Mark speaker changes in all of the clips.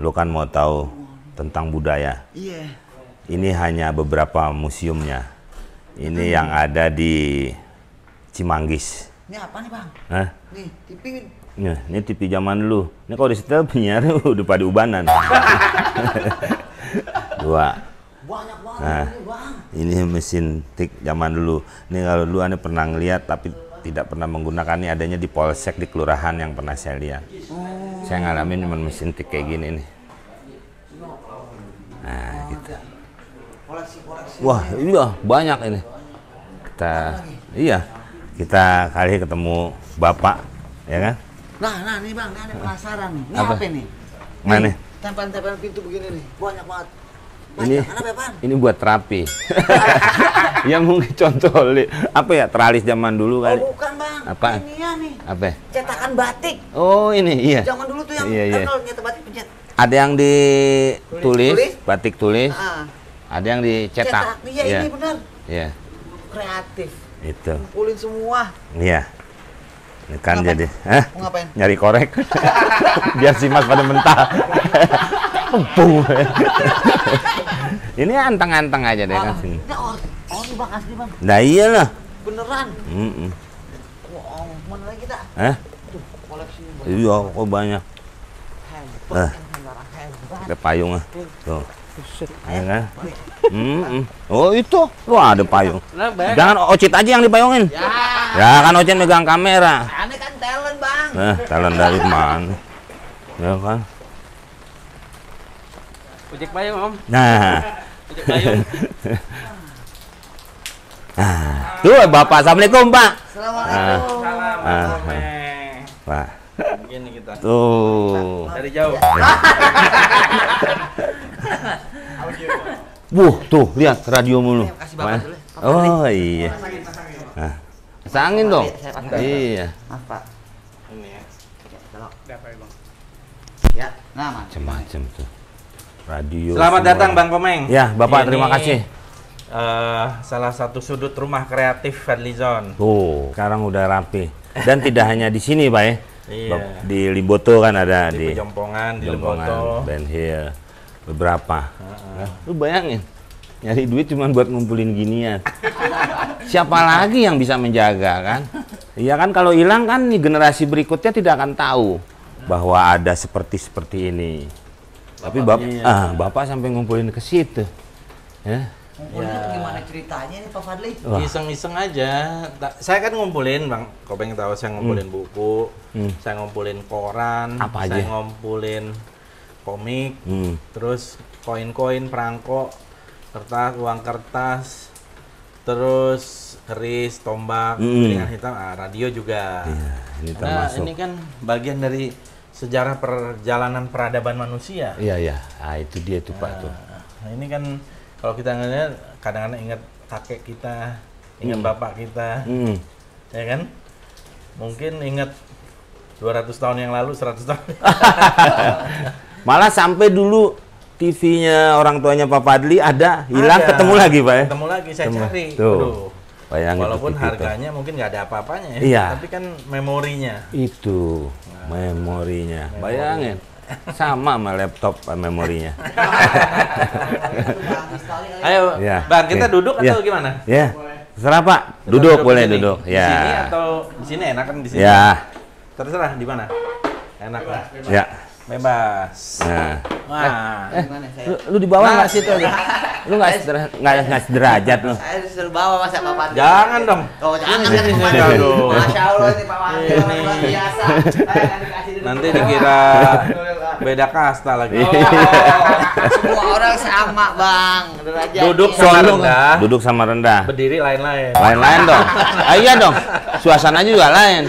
Speaker 1: Lu kan mau tahu tentang budaya.
Speaker 2: Iya.
Speaker 1: Ini hanya beberapa museumnya. Ini yang ada di Cimanggis.
Speaker 2: Ini apa nih, Bang?
Speaker 1: Hah?
Speaker 2: Nih, TV.
Speaker 1: Nih, ini TV zaman dulu. Ini kalau disetel penyiar udah pada ubanan. Dua.
Speaker 2: Banyak banget
Speaker 1: Nah,
Speaker 2: ini, Bang.
Speaker 1: ini mesin tik zaman dulu. Ini kalau dulu Anda pernah ngeliat tapi tidak pernah menggunakan. Ini adanya di polsek di kelurahan yang pernah saya lihat. Saya ngalamin cuma mesin tik kayak gini nih. Nah, gitu.
Speaker 2: Koleksi-koleksi.
Speaker 1: Wah, iya banyak ini. Kita kali ketemu Bapak, ya kan?
Speaker 2: Nah, nih Bang, ini penasaran nih. Ini
Speaker 1: Apa?
Speaker 2: apa nih?
Speaker 1: Mana?
Speaker 2: Tempelan-tempelan pintu begini nih, banyak banget.
Speaker 1: Ini
Speaker 2: Apa, Bang?
Speaker 1: ini buat terapi. Ya mungkin contoh apa ya, teralis zaman dulu kali.
Speaker 2: Oh, bukan, Bang.
Speaker 1: Apa?
Speaker 2: Ini ya nih.
Speaker 1: Apa?
Speaker 2: Cetakan batik.
Speaker 1: Oh, ini iya.
Speaker 2: Zaman dulu tuh yang
Speaker 1: Iya.
Speaker 2: kalau nyetak batik pencet.
Speaker 1: Ada yang ditulis,
Speaker 2: Tulis?
Speaker 1: batik tulis.
Speaker 2: Ah.
Speaker 1: Ada yang dicetak.
Speaker 2: Cetak. Iya, ini benar.
Speaker 1: Iya.
Speaker 2: Kreatif.
Speaker 1: Itu.
Speaker 2: Kumpulin semua.
Speaker 1: Iya. Ini kan
Speaker 2: Ngapain?
Speaker 1: jadi, hah?
Speaker 2: Mau ngapain?
Speaker 1: Nyari korek. Biar si Mas pada mentah. Empung. Ini anteng-anteng aja deh kan sini.
Speaker 2: Ini ori Bang, asli Bang.
Speaker 1: Nah iyalah.
Speaker 2: Beneran.
Speaker 1: Wah,
Speaker 2: Mana lagi kita?
Speaker 1: Hah?
Speaker 2: Tuh, koleksinya banyak.
Speaker 1: Iya, kok banyak.
Speaker 2: Hebat.
Speaker 1: Ada payung ah. Tuh. Ya kan? Oh itu, lu ada payung. Jangan Ocit aja yang dipayungin. Ya kan Ocit megang kamera.
Speaker 2: Aneh kan talent Bang.
Speaker 1: Talent dari mana? Ya kan?
Speaker 3: Ojek payung Om.
Speaker 1: Nah.
Speaker 3: Ojek payung.
Speaker 1: Tuh Bapak, Assalamualaikum Pak.
Speaker 2: Assalamualaikum.
Speaker 1: Pak.
Speaker 3: Begini kita.
Speaker 1: Tuh.
Speaker 3: Dari jauh.
Speaker 1: Tuh lihat radio mulu.
Speaker 2: Kasih Bapak dulu.
Speaker 1: Oh iya. Nah, angin dong.
Speaker 2: Saya pakai.
Speaker 1: Iya.
Speaker 2: Maaf Pak.
Speaker 3: Ini ya.
Speaker 2: Belok.
Speaker 3: Berapa ya Bang?
Speaker 2: Ya, nah Mas.
Speaker 1: Macam-macam tuh. Radio.
Speaker 3: Selamat
Speaker 1: semua.
Speaker 3: datang Bang Komeng.
Speaker 1: Ya, Bapak
Speaker 3: Ini,
Speaker 1: terima kasih.
Speaker 3: Salah satu sudut rumah kreatif Fadlizon.
Speaker 1: Tuh, sekarang udah rapi. Dan tidak hanya di sini, Pak ya.
Speaker 3: Iya.
Speaker 1: Di Limboto kan ada
Speaker 3: Di Pejompongan, di
Speaker 1: Jompongan,
Speaker 3: Lemboto.
Speaker 1: Ben Hill, beberapa. Nah, lu bayangin, nyari duit cuma buat ngumpulin ginian. Siapa lagi yang bisa menjaga kan? Iya kan, kalau hilang kan nih generasi berikutnya tidak akan tahu bahwa ada seperti ini. Tapi Bapak sampai ngumpulin ke situ. Ya.
Speaker 2: Ngumpulin itu gimana ceritanya nih Pak Fadli?
Speaker 1: Wah.
Speaker 3: Iseng-iseng aja. Saya kan ngumpulin Bang Komeng, tahu saya ngumpulin buku, saya ngumpulin koran,
Speaker 1: Apa
Speaker 3: saya
Speaker 1: aja?
Speaker 3: ngumpulin komik,
Speaker 1: Hmm.
Speaker 3: terus koin-koin, perangko, kertas, uang kertas, terus keris, tombak, piringan hitam, radio juga.
Speaker 1: Iya, ini
Speaker 3: Nah,
Speaker 1: termasuk.
Speaker 3: ini kan bagian dari sejarah perjalanan peradaban manusia.
Speaker 1: Iya. Nah, itu dia tuh Pak tuh.
Speaker 3: Nah, ini kan kalau kita ngeliat kadang-kadang ingat kakek kita, ingat bapak kita, ya kan? Mungkin ingat 200 tahun yang lalu, 100 tahun.
Speaker 1: Malah sampai dulu TV-nya orang tuanya Pak Fadli ada, hilang,
Speaker 3: Ada.
Speaker 1: ketemu lagi Pak ya?
Speaker 3: Ketemu lagi, saya cari.
Speaker 1: Tuh.
Speaker 3: Aduh.
Speaker 1: Bayangin
Speaker 3: Walaupun
Speaker 1: tuh TV
Speaker 3: harganya mungkin nggak ada apa-apanya ya,
Speaker 1: Iya.
Speaker 3: tapi kan memorinya.
Speaker 1: itu memorinya. Bayangin. Sama sama laptop memorinya.
Speaker 3: Ayo,
Speaker 1: Ya.
Speaker 3: Bang, kita duduk
Speaker 1: Ya.
Speaker 3: atau gimana?
Speaker 1: Ya. Terserah Pak.
Speaker 3: Kita
Speaker 1: Duduk boleh
Speaker 3: di sini.
Speaker 1: duduk.
Speaker 3: Di
Speaker 1: Ya.
Speaker 3: sini atau di sini enak kan di sini?
Speaker 1: Ya.
Speaker 3: Terserah di mana. Enak lah.
Speaker 1: Ya.
Speaker 3: Bebas.
Speaker 1: Nah,
Speaker 3: Wah.
Speaker 2: Gimana saya?
Speaker 1: lu di bawah
Speaker 3: Nah,
Speaker 1: nggak situ aja? Lu nggak sederajat lu.
Speaker 2: Saya disuruh bawa masa Pak Fadli.
Speaker 3: Jangan dong.
Speaker 2: Oh, jangan
Speaker 3: Ini,
Speaker 2: kan
Speaker 3: ini,
Speaker 2: Pak
Speaker 3: aduh.
Speaker 2: Masya Allah nih Pak Fadli
Speaker 3: Ini.
Speaker 2: orang luar biasa. Saya nggak dikasih duduk.
Speaker 3: Nanti dikira beda kasta lagi.
Speaker 2: Oh, semua orang sama Bang. Derajatnya.
Speaker 3: Duduk sama
Speaker 1: Sono,
Speaker 3: rendah.
Speaker 1: duduk sama rendah.
Speaker 3: Berdiri lain-lain.
Speaker 1: Lain-lain dong. Ah, iya dong. Suasananya juga lain.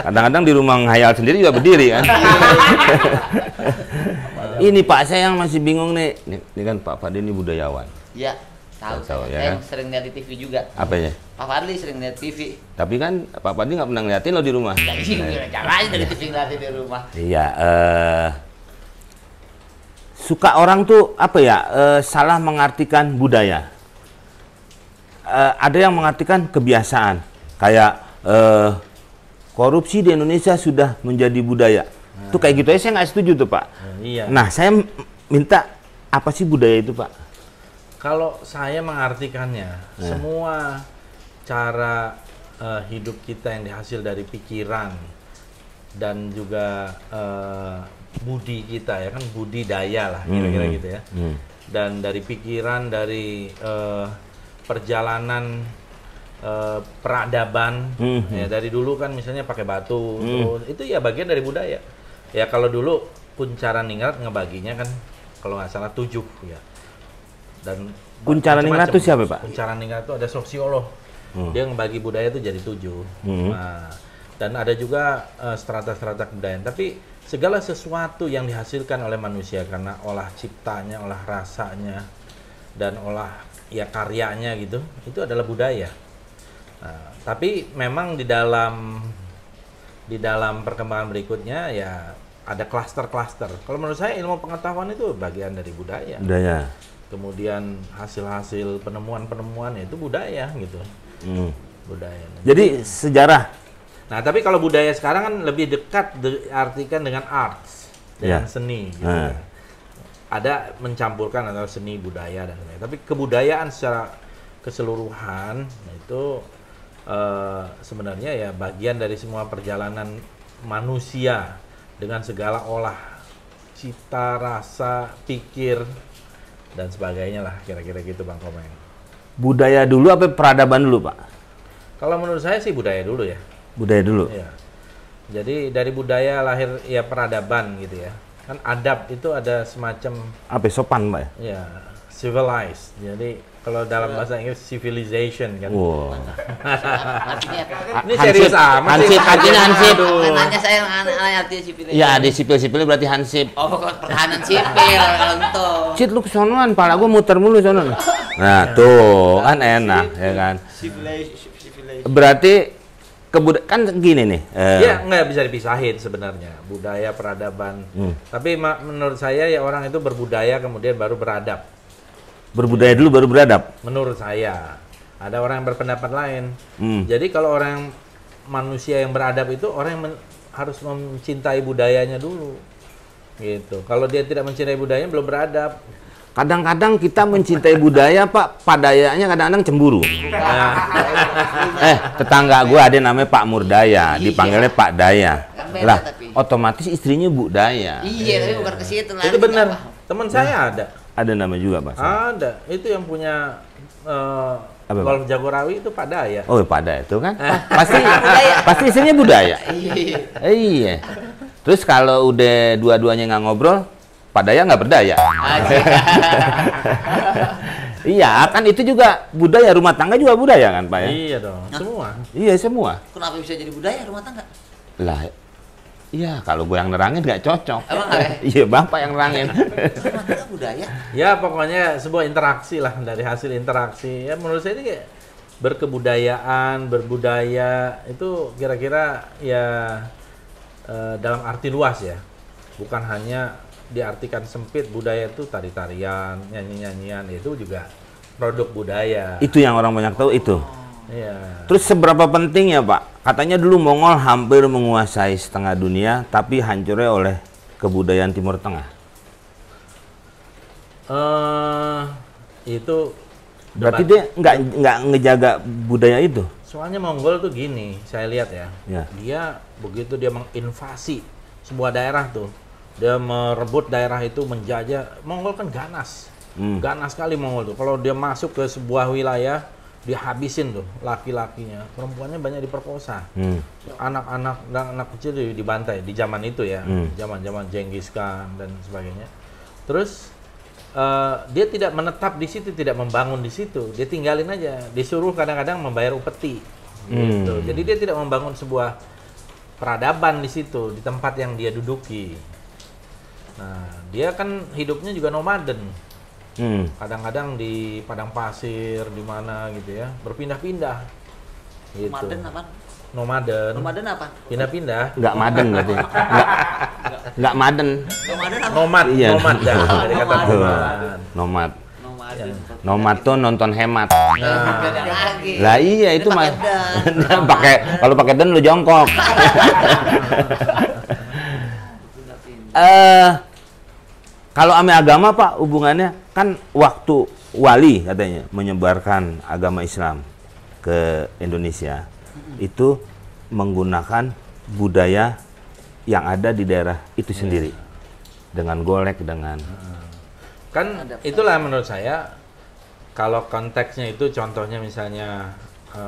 Speaker 1: Kadang-kadang di rumah ngayal sendiri juga berdiri kan. Ini Pak, saya yang masih bingung nih. Ini kan Pak Fadli ini budayawan.
Speaker 2: Iya, tahu.
Speaker 1: Tahu, ya
Speaker 2: Saya
Speaker 1: kan?
Speaker 2: sering lihat di TV juga.
Speaker 1: Apanya?
Speaker 2: Pak Fadli sering lihat TV.
Speaker 1: Tapi kan Pak Fadli nggak pernah ngeliatin lo di rumah.
Speaker 2: Jangan aja dari TV ngeliatin di rumah.
Speaker 1: Iya. Suka orang tuh apa ya? Salah mengartikan budaya. Ada yang mengartikan kebiasaan. Kayak korupsi di Indonesia sudah menjadi budaya. Tuh kayak gitu aja saya nggak setuju tuh Pak.
Speaker 3: Iya.
Speaker 1: Nah saya minta apa sih budaya itu Pak?
Speaker 3: Kalau saya mengartikannya, semua cara hidup kita yang dihasil dari pikiran dan juga budi kita ya kan, budidaya lah kira-kira gitu ya. Dan dari pikiran, dari perjalanan peradaban ya, dari dulu kan misalnya pakai batu terus itu ya bagian dari budaya. Ya kalau dulu Kuncara Ningrat ngebaginya kan kalau nggak salah 7 ya. Dan
Speaker 1: Kuncara Ningrat itu siapa Pak?
Speaker 3: Kuncara Ningrat itu ada sosiolog. Dia ngebagi budaya itu jadi 7. Nah, dan ada juga strata-strata kebudayaan. Tapi segala sesuatu yang dihasilkan oleh manusia karena olah ciptanya, olah rasanya, dan olah ya karyanya gitu, itu adalah budaya. Nah, tapi memang di dalam perkembangan berikutnya ya ada klaster-klaster. Kalau menurut saya ilmu pengetahuan itu bagian dari budaya.
Speaker 1: Budaya.
Speaker 3: Kemudian hasil-hasil penemuan-penemuan itu budaya gitu. Budaya.
Speaker 1: Jadi sejarah.
Speaker 3: Nah, tapi kalau budaya sekarang kan lebih dekat diartikan dengan arts, dengan seni gitu. Ada mencampurkan antara seni, budaya dan lain-lain. Tapi kebudayaan secara keseluruhan itu sebenarnya ya bagian dari semua perjalanan manusia dengan segala olah cita, rasa, pikir dan sebagainya lah, kira-kira gitu Bang Komeng.
Speaker 1: Budaya dulu apa peradaban dulu Pak?
Speaker 3: Kalau menurut saya sih budaya dulu ya.
Speaker 1: Budaya dulu.
Speaker 3: Iya. Jadi dari budaya lahir ya peradaban gitu ya. Kan adab itu ada semacam
Speaker 1: Apa sopan Pak ya?
Speaker 3: ya civilized. Jadi kalau dalam bahasa Inggris civilization kan.
Speaker 1: Wow.
Speaker 2: Artinya apa?
Speaker 3: Ini serius amat
Speaker 1: Hansip, artinya Hansip.
Speaker 2: Nanya saya nanya artinya sipil.
Speaker 1: Iya, di sipil-sipil berarti Hansip.
Speaker 2: Oh, pertahanan sipil untuk.
Speaker 1: Cit lu kesonoan, pala gua muter mulu sono. Nah, tuh kan enak ya kan. Berarti kan gini nih.
Speaker 3: Iya, nggak bisa dipisahin sebenarnya budaya peradaban. Tapi menurut saya ya orang itu berbudaya kemudian baru beradab.
Speaker 1: Berbudaya dulu baru beradab.
Speaker 3: Menurut saya, ada orang yang berpendapat lain. Jadi kalau orang manusia yang beradab itu orang yang harus mencintai budayanya dulu, gitu. Kalau dia tidak mencintai budayanya belum beradab.
Speaker 1: Kadang-kadang kita mencintai budaya Pak, padayanya kadang-kadang cemburu. Tetangga gua ada namanya Pak Murdaya, dipanggilnya Pak Daya.
Speaker 2: Kan beda
Speaker 1: Lah,
Speaker 2: tapi.
Speaker 1: otomatis istrinya Bu Daya.
Speaker 2: Iya, tapi bukan ke situ lah.
Speaker 3: Itu benar. Teman saya ada.
Speaker 1: Ada nama juga Pak.
Speaker 3: Ada. Itu yang punya
Speaker 1: Apa,
Speaker 3: golf Jagorawi itu Pak Daya.
Speaker 1: Oh, Pak Daya itu kan. Pasti istrinya budaya. Iya. Terus kalau udah dua-duanya nggak ngobrol, Pak Daya nggak berdaya. Iya, kan itu juga budaya, rumah tangga juga budaya kan Pak ya?
Speaker 3: Iya dong, semua.
Speaker 1: Iya semua.
Speaker 2: Kenapa bisa jadi budaya rumah tangga?
Speaker 1: Lah, iya kalau gue yang nerangin nggak cocok.
Speaker 2: Emang nggak ya?
Speaker 1: Iya Bapak yang nerangin.
Speaker 2: Rumah tangga budaya?
Speaker 3: Ya pokoknya sebuah interaksi lah, dari hasil interaksi. Ya menurut saya ini kayak berkebudayaan, berbudaya itu kira-kira ya dalam arti luas ya. Bukan hanya diartikan sempit, budaya itu tari-tarian, nyanyi-nyanyian, itu juga produk budaya.
Speaker 1: Itu yang orang banyak tahu itu.
Speaker 3: Iya.
Speaker 1: Terus seberapa penting ya Pak? Katanya dulu Mongol hampir menguasai setengah dunia, tapi hancurnya oleh kebudayaan Timur Tengah.
Speaker 3: Itu
Speaker 1: Berarti
Speaker 3: debat.
Speaker 1: dia nggak ngejaga budaya itu.
Speaker 3: Soalnya Mongol tuh gini, saya lihat ya.
Speaker 1: Ya.
Speaker 3: Dia begitu dia menginvasi sebuah daerah tuh, dia merebut daerah itu, menjajah. Mongol kan ganas. Ganas sekali Mongol tuh. Kalau dia masuk ke sebuah wilayah, dia habisin tuh laki-lakinya. Perempuannya banyak diperkosa. Anak-anak dan anak kecil dibantai di zaman itu ya. Zaman-zaman Genghis Khan dan sebagainya. Terus dia tidak menetap di situ, tidak membangun di situ. Dia tinggalin aja. Disuruh kadang-kadang membayar upeti. Gitu. Jadi dia tidak membangun sebuah peradaban di situ, di tempat yang dia duduki. Nah, dia kan hidupnya juga nomaden. Kadang-kadang di padang pasir, di mana gitu ya, berpindah-pindah. Gitu.
Speaker 2: Nomaden apa?
Speaker 3: Nomaden.
Speaker 2: Nomaden apa?
Speaker 3: Pindah-pindah.
Speaker 1: Nggak maden berarti. Nggak maden.
Speaker 2: Nomaden apa?
Speaker 3: Nomad,
Speaker 1: Iya.
Speaker 3: nomad dah. Dari kata
Speaker 2: Nomad.
Speaker 3: nomad.
Speaker 1: Nomad.
Speaker 2: Nomaden.
Speaker 1: Nomad tuh nonton hemat.
Speaker 2: Beda lagi.
Speaker 1: Lah iya itu
Speaker 2: Dia
Speaker 1: mah.
Speaker 2: pakai
Speaker 1: Dia pakai kalau pakai den lu jongkok. Kalau ame agama Pak hubungannya kan waktu wali katanya menyebarkan agama Islam ke Indonesia itu menggunakan budaya yang ada di daerah itu sendiri dengan golek dengan
Speaker 3: Kan itulah menurut saya, kalau konteksnya itu contohnya misalnya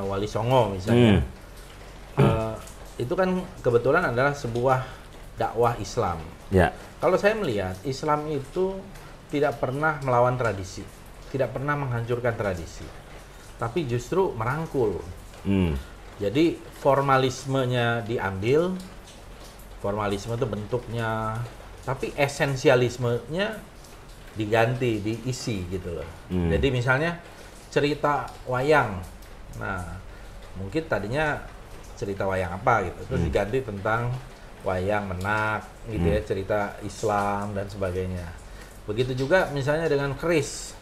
Speaker 3: Wali Songo misalnya, itu kan kebetulan adalah sebuah dakwah Islam.
Speaker 1: ya
Speaker 3: Kalau saya melihat Islam itu tidak pernah melawan tradisi, tidak pernah menghancurkan tradisi, tapi justru merangkul. Jadi formalismenya diambil, formalisme itu bentuknya, tapi esensialismenya diganti, diisi gitu loh. Jadi misalnya cerita wayang, nah mungkin tadinya cerita wayang apa gitu, terus diganti tentang wayang menak gitu ya, cerita Islam dan sebagainya. Begitu juga misalnya dengan keris,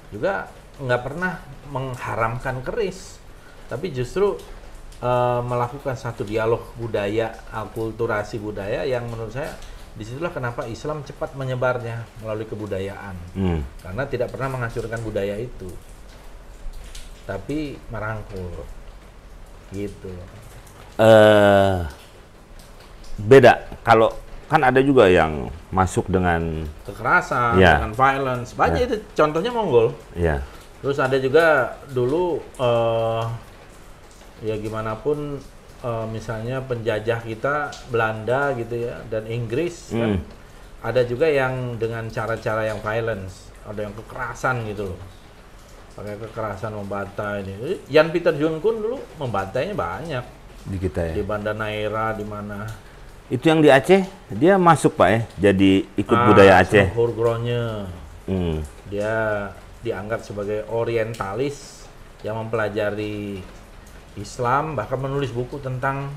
Speaker 3: juga nggak pernah mengharamkan keris, tapi justru melakukan satu dialog budaya, akulturasi budaya yang menurut saya disitulah kenapa Islam cepat menyebarnya melalui kebudayaan, karena tidak pernah menghancurkan budaya itu, tapi merangkul, gitu.
Speaker 1: Beda kalau kan ada juga yang masuk dengan
Speaker 3: Kekerasan,
Speaker 1: Ya.
Speaker 3: dengan violence, banyak itu contohnya Mongol.
Speaker 1: ya
Speaker 3: Terus ada juga dulu ya gimana pun misalnya penjajah kita Belanda gitu ya dan Inggris kan ada juga yang dengan cara-cara yang violence, ada yang kekerasan gitu loh. Pakai kekerasan membantai ini. Jan Pieter Jonkun dulu membantainya banyak
Speaker 1: di kita
Speaker 3: di
Speaker 1: ya.
Speaker 3: Banda Neira di mana.
Speaker 1: Itu yang di Aceh dia masuk Pak ya, jadi ikut budaya Aceh.
Speaker 3: Hurgronye. Dia dianggap sebagai orientalis yang mempelajari Islam, bahkan menulis buku tentang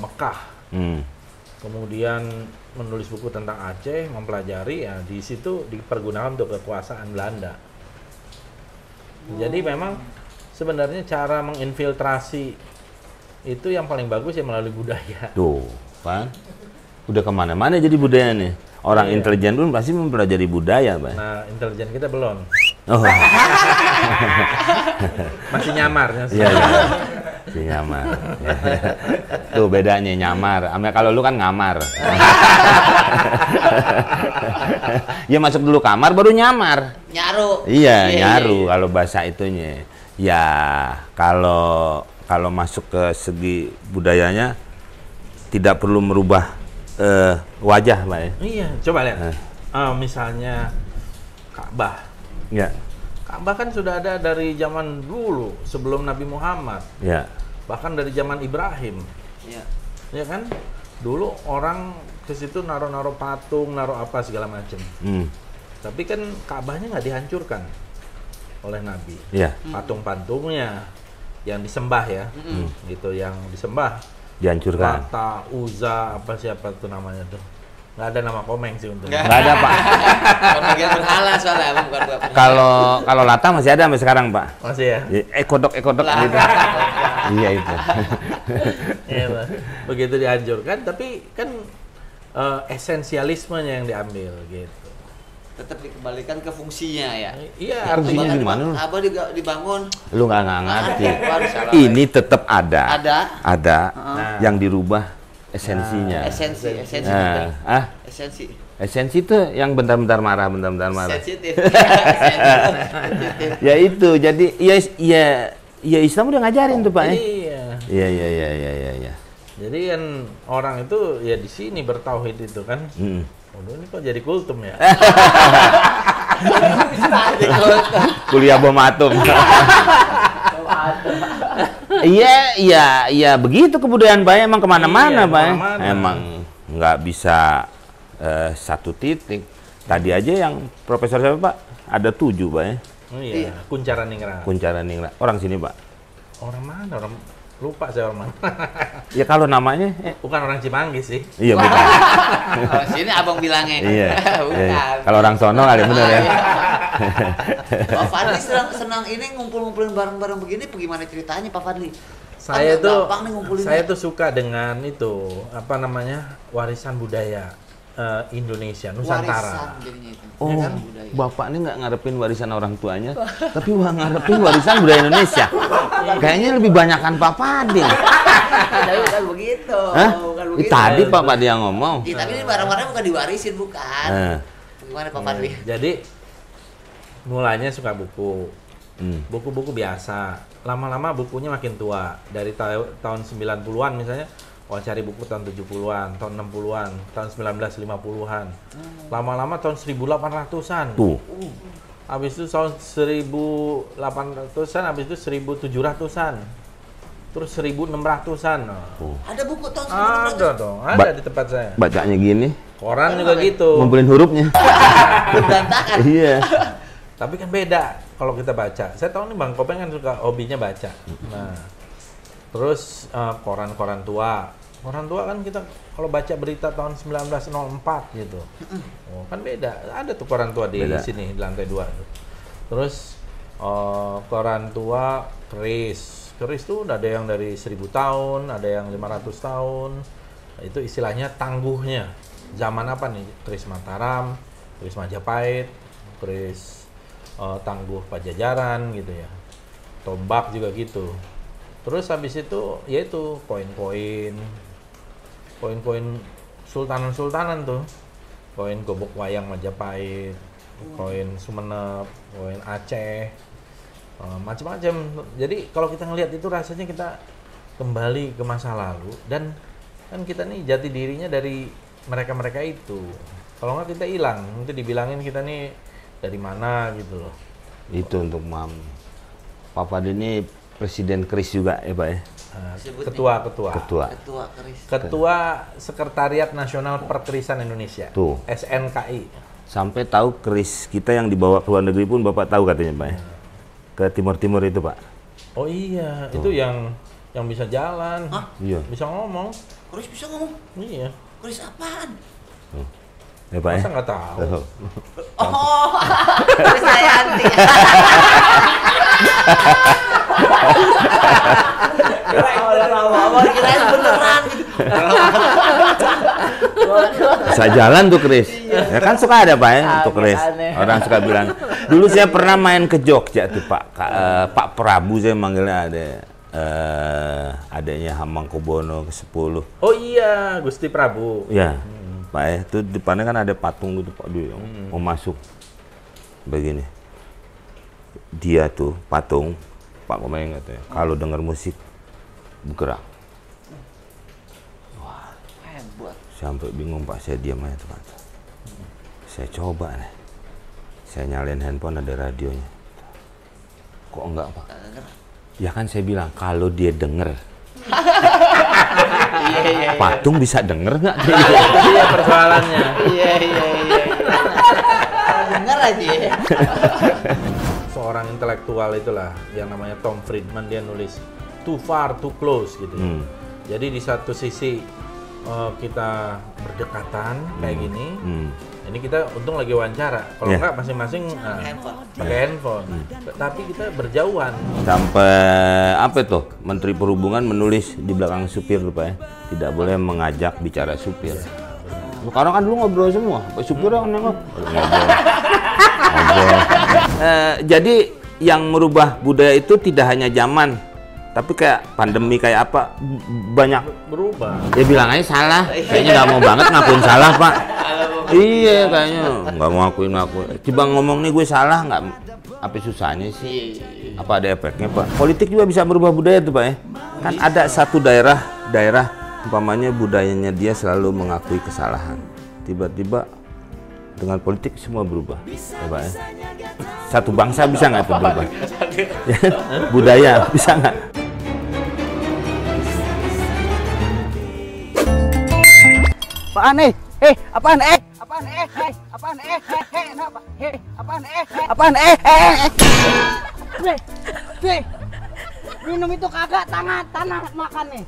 Speaker 3: Mekah. Kemudian menulis buku tentang Aceh, mempelajari ya di situ dipergunakan untuk kekuasaan Belanda. Jadi memang sebenarnya cara menginfiltrasi itu yang paling bagus ya melalui budaya.
Speaker 1: Tuh, Pak. Udah kemana-mana jadi budaya nih. Orang intelijen pun pasti mempelajari budaya, Pak.
Speaker 3: Nah, intelijen kita belum.
Speaker 1: Oh,
Speaker 3: Masih nyamar.
Speaker 1: iya, iya. Si nyamar. Tuh bedanya nyamar. Ame kalau lu kan ngamar. Ya masuk dulu kamar baru nyamar.
Speaker 2: Nyaru.
Speaker 1: Iya, nyaru kalau bahasa itunya. Ya, kalau masuk ke segi budayanya tidak perlu merubah wajah, Pak ya.
Speaker 3: Iya, coba lihat. Misalnya Ka'bah.
Speaker 1: Ya.
Speaker 3: Ka'bah kan sudah ada dari zaman dulu sebelum Nabi Muhammad.
Speaker 1: Ya.
Speaker 3: Bahkan dari zaman Ibrahim.
Speaker 2: Iya.
Speaker 3: Ya kan? Dulu orang ke situ naruh-naruh patung, naruh apa segala macam. Tapi kan Ka'bahnya nggak dihancurkan oleh Nabi.
Speaker 1: Iya.
Speaker 3: Patung-patungnya yang disembah ya, gitu, yang disembah.
Speaker 1: Dihancurkan.
Speaker 3: Lata, Uzza, apa siapa tuh namanya tuh? Nggak ada nama Komeng sih untungnya.
Speaker 1: Nggak ada, Pak.
Speaker 2: Bagian berhala soalnya, bukan buat
Speaker 1: Kalau Lata masih ada sampai sekarang, Pak.
Speaker 3: Masih ya?
Speaker 1: Kodok gitu. Iya itu.
Speaker 3: Iya, Pak. Begitu dihancurkan, tapi kan esensialismenya yang diambil gitu.
Speaker 2: tetap dikembalikan ke fungsinya ya.
Speaker 3: Iya,
Speaker 1: Fungsinya
Speaker 3: artinya
Speaker 1: gimana lu?
Speaker 2: Apa juga dibangun?
Speaker 1: Lu nggak ngerti.
Speaker 2: Ada.
Speaker 1: Ini tetap ada.
Speaker 2: Ada.
Speaker 1: Ada
Speaker 3: Nah.
Speaker 1: yang dirubah esensinya.
Speaker 2: Esensi. Esensi.
Speaker 1: Esensi itu yang bentar-bentar marah.
Speaker 2: Sensitif.
Speaker 1: Ya itu, jadi ya Islam udah ngajarin tuh Pak.
Speaker 3: Iya.
Speaker 1: Iya.
Speaker 3: Jadi kan orang itu ya di sini bertauhid itu kan. Waduh, ini kok jadi kultum ya?
Speaker 1: Kuliah bom atom. Iya, begitu kebudayaan Pak. Emang kemana-mana Pak. Emang nggak bisa satu titik. Tadi aja yang Profesor siapa Pak? Ada 7 Pak ya.
Speaker 3: Oh iya, Kuncaraningrat.
Speaker 1: Orang sini Pak.
Speaker 3: Orang mana? Orang lupa saya orang mana.
Speaker 1: Ya kalau namanya
Speaker 3: Bukan orang Cimanggis sih.
Speaker 1: iya bukan.
Speaker 2: Kalau sini abang bilangnya.
Speaker 1: Iya.
Speaker 2: Bukan.
Speaker 1: Kalau orang sono kali bener ya.
Speaker 2: Pak Fadli senang ini ngumpul-ngumpulin bareng-bareng begini, bagaimana ceritanya Pak Fadli?
Speaker 3: Saya
Speaker 2: Gampang
Speaker 3: tuh suka dengan itu apa namanya warisan budaya Indonesia Nusantara.
Speaker 2: Warisan jadinya itu.
Speaker 1: Oh,
Speaker 2: Ya kan? Budaya.
Speaker 1: Bapak ini nggak ngarepin warisan orang tuanya, tapi ngarepin warisan budaya Indonesia. Kayaknya lebih banyakan Pak Fadil.
Speaker 2: Tapi bukan begitu.
Speaker 1: Hah?
Speaker 2: Bukan begitu.
Speaker 1: Tadi Pak Fadil yang ngomong.
Speaker 2: Ya, tapi ini barang-barang bukan diwarisin, bukan. Gimana Pak Fadli?
Speaker 3: Jadi mulanya suka buku.
Speaker 1: Hmm.
Speaker 3: Buku-buku biasa. Lama-lama bukunya makin tua. Dari tahun 90-an misalnya, cari buku tahun 70-an, tahun 60-an, tahun 1950-an. Lama-lama tahun 1800-an.
Speaker 1: Tuh.
Speaker 3: Habis itu tahun 1800-an, habis itu 1700-an. Terus 1600-an.
Speaker 2: Ada buku tahun 1900.
Speaker 3: Ada dong, ada di tempat saya.
Speaker 1: Bacanya gini,
Speaker 3: Koran juga gitu.
Speaker 1: ngumpulin hurufnya.
Speaker 2: Berantakan.
Speaker 1: Iya.
Speaker 3: Tapi kan beda kalau kita baca. Saya tahu nih Bang Kopeng kan suka hobinya baca. Nah, terus koran-koran tua. Koran tua kan kita kalau baca berita tahun 1904 gitu. Oh, kan beda. Ada tuh koran tua di sini di lantai 2 tuh. Terus koran tua keris. Keris tuh ada yang dari 1000 tahun, ada yang 500 tahun. Itu istilahnya tangguhnya. Zaman apa nih? Keris Mataram, keris Majapahit, keris tangguh Pajajaran gitu ya. Tombak juga gitu. Terus habis itu yaitu koin-koin sultanan-sultanan tuh. Koin Gobok Wayang Majapahit, koin Sumenep, koin Aceh, macam-macam. Jadi kalau kita ngelihat itu rasanya kita kembali ke masa lalu dan kan kita nih jati dirinya dari mereka-mereka itu. Kalau nggak kita hilang, nanti dibilangin kita nih dari mana gitu loh.
Speaker 1: Itu untuk Mam. Pak Fadil ini presiden keris juga ya Pak ya?
Speaker 3: Ketua Sekretariat Nasional Perkerisan Indonesia.
Speaker 1: Tuh.
Speaker 3: SNKI.
Speaker 1: Sampai tahu keris kita yang dibawa ke luar negeri pun Bapak tahu katanya Pak ya? Ke timur-timur itu Pak.
Speaker 3: Oh iya, itu yang bisa jalan.
Speaker 2: Hah?
Speaker 1: Iya.
Speaker 3: Bisa ngomong.
Speaker 2: Keris bisa ngomong?
Speaker 3: Iya.
Speaker 2: Keris apaan?
Speaker 1: Ya Pak ya?
Speaker 3: Masa nggak tahu?
Speaker 2: Oh, keris Sayanti. Kirain beneran.
Speaker 1: Bisa jalan tuh keris. Ya kan suka ada Pak ya untuk keris. Orang suka bilang. Dulu saya pernah main ke Jogja tuh Pak Prabu saya manggilnya ada. Adanya Hamengkubuwono ke-10.
Speaker 3: Oh iya, Gusti Prabu.
Speaker 1: Ya. Pak ya, itu depannya kan ada patung gitu Pak dia mau masuk begini. Dia tuh patung Pak Komeng katanya kalau dengar musik bergerak. Wah,
Speaker 2: Hebat.
Speaker 1: sampai bingung Pak, saya diam aja teman. Saya coba nih. Saya nyalain handphone ada radionya. Kok enggak Pak? Ya kan saya bilang kalau dia denger.
Speaker 2: Iya.
Speaker 1: Patung bisa denger nggak?
Speaker 3: Iya persoalannya.
Speaker 2: Iya. Dengar aja ya.
Speaker 3: Seorang intelektual itulah yang namanya Tom Friedman, dia nulis too far too close gitu. Jadi di satu sisi kita berdekatan kayak gini. Ini kita untung lagi wawancara. Kalau enggak masing-masing pakai handphone. Tapi kita berjauhan.
Speaker 1: Sampai apa tuh Menteri Perhubungan menulis di belakang supir tuh Pak ya, tidak boleh mengajak bicara supir. Sekarang kan dulu ngobrol semua, supir kan ngobrol. Jadi yang merubah budaya itu tidak hanya zaman Tapi kayak pandemi kayak apa banyak
Speaker 3: berubah.
Speaker 1: Ya bilang aja salah. Kayaknya nggak mau banget ngakuin salah, Pak. Iya, kayaknya nggak mau ngakuin. Coba ngomong nih gue salah nggak? Apa susahnya sih? Apa ada efeknya, Pak? Politik juga bisa berubah budaya tuh, Pak ya. Kan ada satu daerah umpamanya budayanya dia selalu mengakui kesalahan. Tiba-tiba dengan politik semua berubah, ya Pak ya. Satu bangsa bisa nggak itu berubah? Budaya bisa nggak?
Speaker 4: Apaan apaan apaan kenapa? Apaan minum itu kagak tanah makan nih.